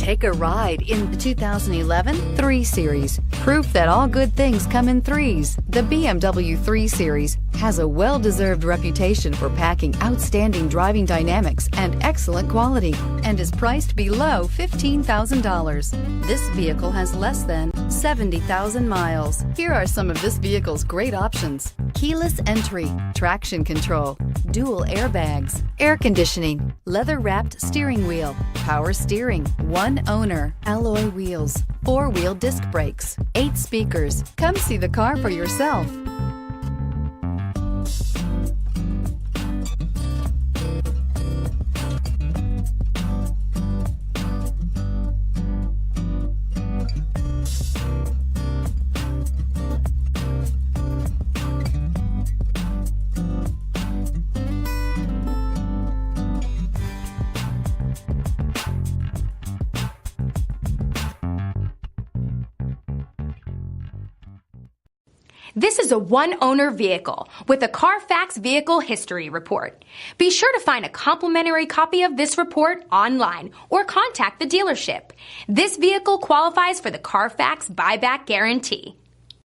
Take a ride in the 2011 3 Series. Proof that all good things come in threes. The BMW 3 Series has a well-deserved reputation for packing outstanding driving dynamics and excellent quality and is priced below $15,000. This vehicle has less than 70,000 miles. Here are some of this vehicle's great options: keyless entry, traction control, dual airbags, air conditioning, leather-wrapped steering wheel, power steering, one owner, alloy wheels, 4-wheel disc brakes, 8 speakers. Come see the car for yourself. This is a one-owner vehicle with a CARFAX Vehicle History Report. Be sure to find a complimentary copy of this report online or contact the dealership. This vehicle qualifies for the CARFAX Buyback Guarantee.